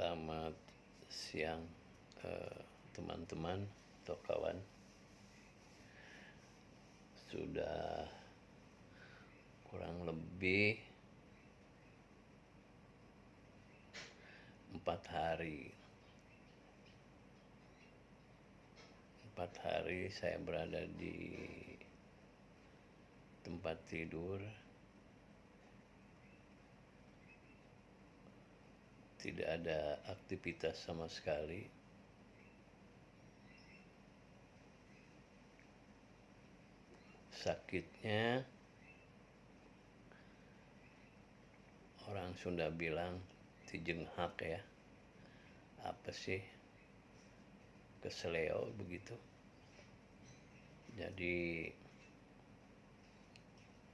Selamat siang teman-teman atau kawan. Sudah kurang lebih 4 hari saya berada di tempat tidur. Tidak ada aktivitas sama sekali. Sakitnya, orang Sunda bilang tijenghak ya. Apa sih? Keseleo begitu. Jadi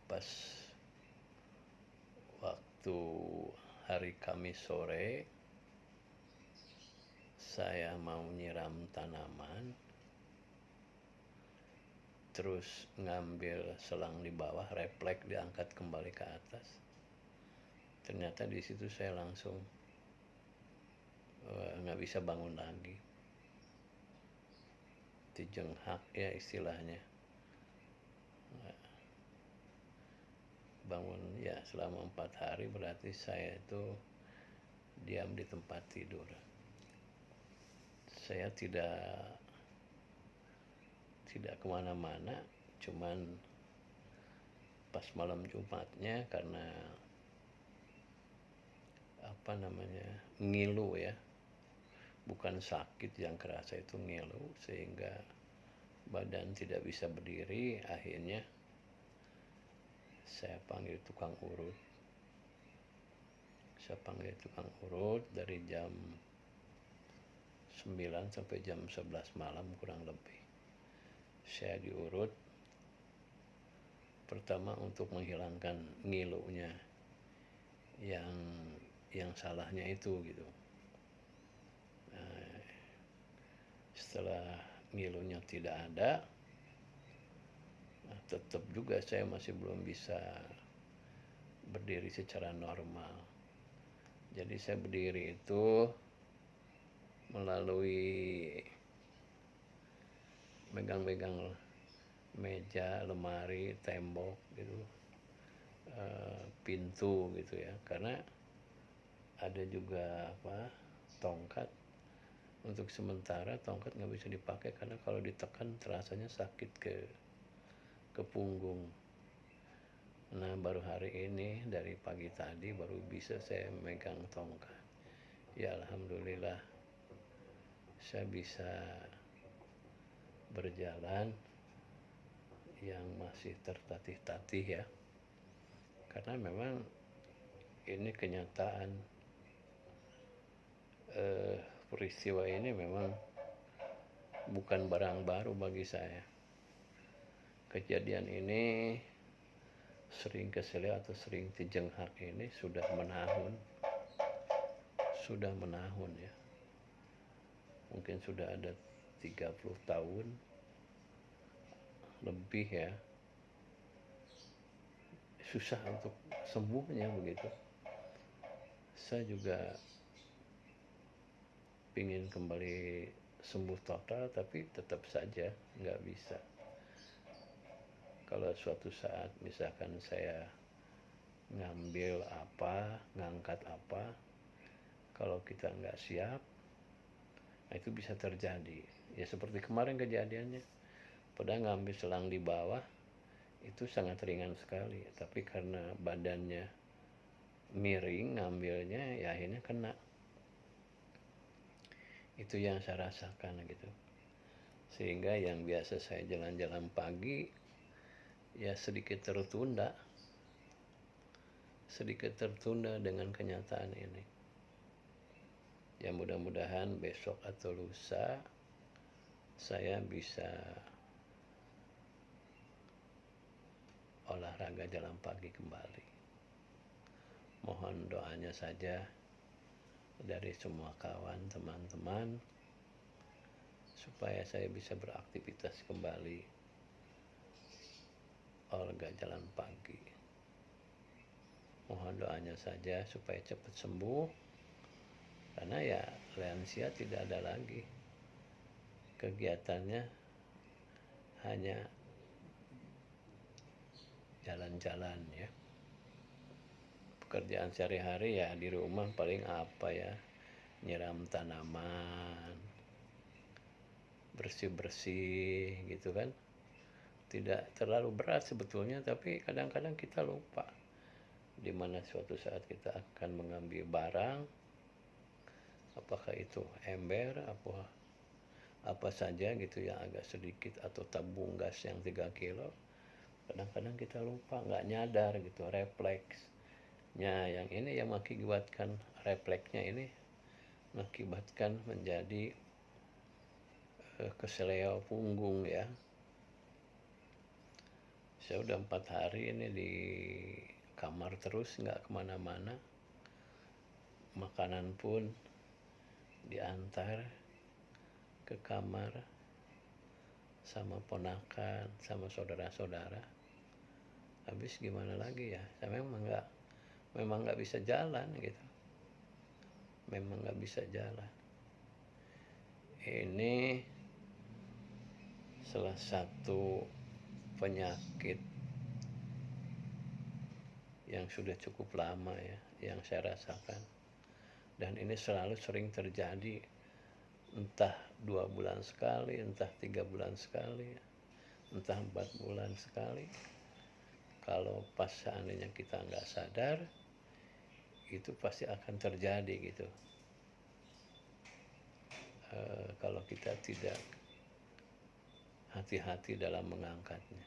pas waktu hari Kamis sore, saya mau nyiram tanaman, terus ngambil selang di bawah, refleks diangkat kembali ke atas. Ternyata di situ saya langsung nggak bisa bangun lagi. Tijenghak ya istilahnya. Bangun ya selama 4 hari berarti saya itu diam di tempat tidur. Saya tidak kemana-mana, cuman pas malam Jumatnya karena ngilu ya, bukan sakit yang kerasa, itu ngilu sehingga badan tidak bisa berdiri. Akhirnya saya panggil tukang urut dari jam 9 sampai jam 11 malam kurang lebih. Saya diurut pertama untuk menghilangkan ngilunya yang salahnya itu gitu. Setelah ngilunya tidak ada, tetap juga saya masih belum bisa berdiri secara normal. Jadi saya berdiri itu melalui megang-megang meja, lemari, tembok gitu, pintu gitu ya, karena ada juga tongkat. Untuk sementara tongkat nggak bisa dipakai karena kalau ditekan terasanya sakit ke punggung. Nah, baru hari ini dari pagi tadi baru bisa saya megang tongkat. Ya alhamdulillah saya bisa berjalan yang masih tertatih-tatih ya. Karena memang ini kenyataan, peristiwa ini memang bukan barang baru bagi saya. Kejadian ini sering keseleo atau sering tijenghak ini sudah menahun ya. Mungkin sudah ada 30 tahun lebih ya. Susah untuk sembuhnya begitu. Saya juga ingin kembali sembuh total, tapi tetap saja nggak bisa. Kalau suatu saat misalkan saya ngambil apa, ngangkat apa, kalau kita nggak siap, nah itu bisa terjadi. Ya seperti kemarin kejadiannya, padahal ngambil selang di bawah itu sangat ringan sekali, tapi karena badannya miring ngambilnya, ya akhirnya kena. Itu yang saya rasakan gitu. Sehingga yang biasa saya jalan-jalan pagi ya sedikit tertunda dengan kenyataan ini. Ya mudah-mudahan besok atau lusa saya bisa olahraga jalan pagi kembali. Mohon doanya saja dari semua kawan, teman-teman, supaya saya bisa beraktivitas kembali olahraga jalan pagi. Mohon doanya saja supaya cepat sembuh karena ya lansia tidak ada lagi kegiatannya, hanya jalan-jalan ya. Pekerjaan sehari-hari ya di rumah paling apa ya, nyiram tanaman, bersih-bersih gitu kan. Tidak terlalu berat sebetulnya, tapi kadang-kadang kita lupa di mana suatu saat kita akan mengambil barang, apakah itu ember, apa saja gitu yang agak sedikit, atau tabung gas yang 3 kilo. Kadang-kadang kita lupa, nggak nyadar gitu, refleksnya yang ini yang mengakibatkan, refleksnya ini mengakibatkan menjadi keseleo punggung ya. Saya udah 4 hari ini di kamar terus, nggak kemana-mana. Makanan pun diantar ke kamar sama ponakan, sama saudara-saudara. Habis gimana lagi ya, saya memang nggak bisa jalan gitu, memang nggak bisa jalan. Ini salah satu penyakit yang sudah cukup lama ya, yang saya rasakan, dan ini selalu sering terjadi, entah 2 bulan sekali, entah 3 bulan sekali, entah 4 bulan sekali. Kalau pas seandainya kita nggak sadar, itu pasti akan terjadi gitu. Kalau kita tidak hati-hati dalam mengangkatnya.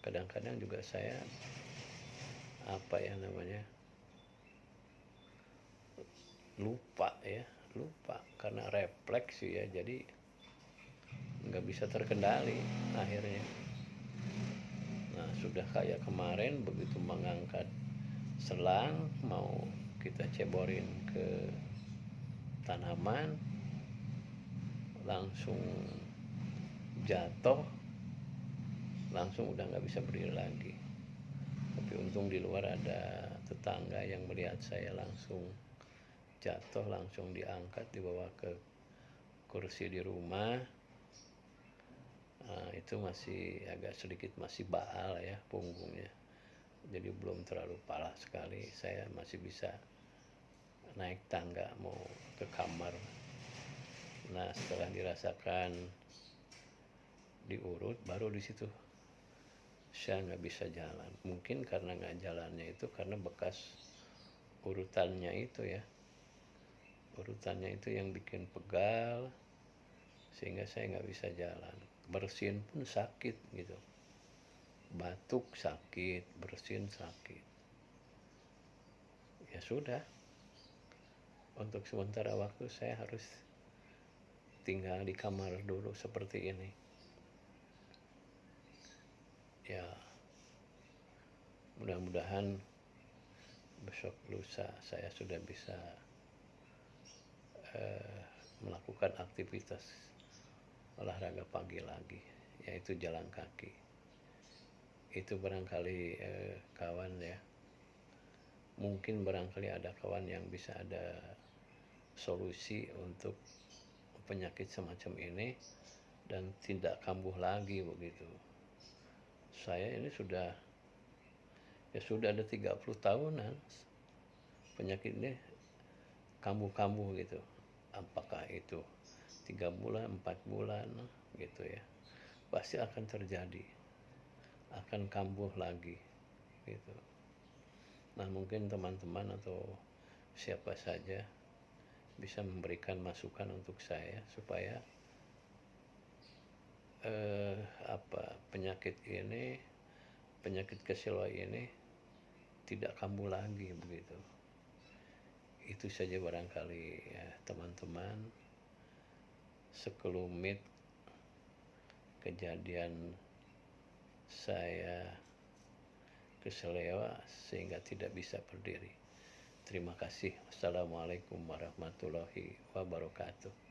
Kadang-kadang juga saya lupa karena refleks ya, jadi nggak bisa terkendali akhirnya. Nah, sudah kayak kemarin begitu mengangkat selang mau kita ceborin ke tanaman, langsung jatuh, langsung udah nggak bisa berdiri lagi. Tapi untung di luar ada tetangga yang melihat saya langsung jatuh, langsung diangkat, dibawa ke kursi di rumah. Nah, itu masih agak sedikit masih baal ya punggungnya, jadi belum terlalu parah sekali. Saya masih bisa naik tangga mau ke kamar. Nah, setelah dirasakan, diurut, baru di situ saya nggak bisa jalan. Mungkin karena nggak jalannya itu karena bekas urutannya itu ya, urutannya itu yang bikin pegal, sehingga saya nggak bisa jalan. Bersin pun sakit gitu, batuk sakit, bersin sakit. Ya sudah, untuk sementara waktu saya harus tinggal di kamar dulu seperti ini ya. Mudah-mudahan besok lusa saya sudah bisa melakukan aktivitas olahraga pagi lagi, yaitu jalan kaki. Itu barangkali kawan ya, mungkin barangkali ada kawan yang bisa ada solusi untuk penyakit semacam ini dan tidak kambuh lagi begitu. Saya ini sudah ada 30 tahunan penyakit ini kambuh-kambuh gitu. Apakah itu 3 bulan, 4 bulan gitu ya, pasti akan terjadi, akan kambuh lagi gitu. Nah, mungkin teman-teman atau siapa saja bisa memberikan masukan untuk saya supaya penyakit keseleo ini tidak kambuh lagi begitu. Itu saja barangkali ya teman-teman, sekelumit kejadian saya keseleo sehingga tidak bisa berdiri. Terima kasih. Assalamualaikum warahmatullahi wabarakatuh.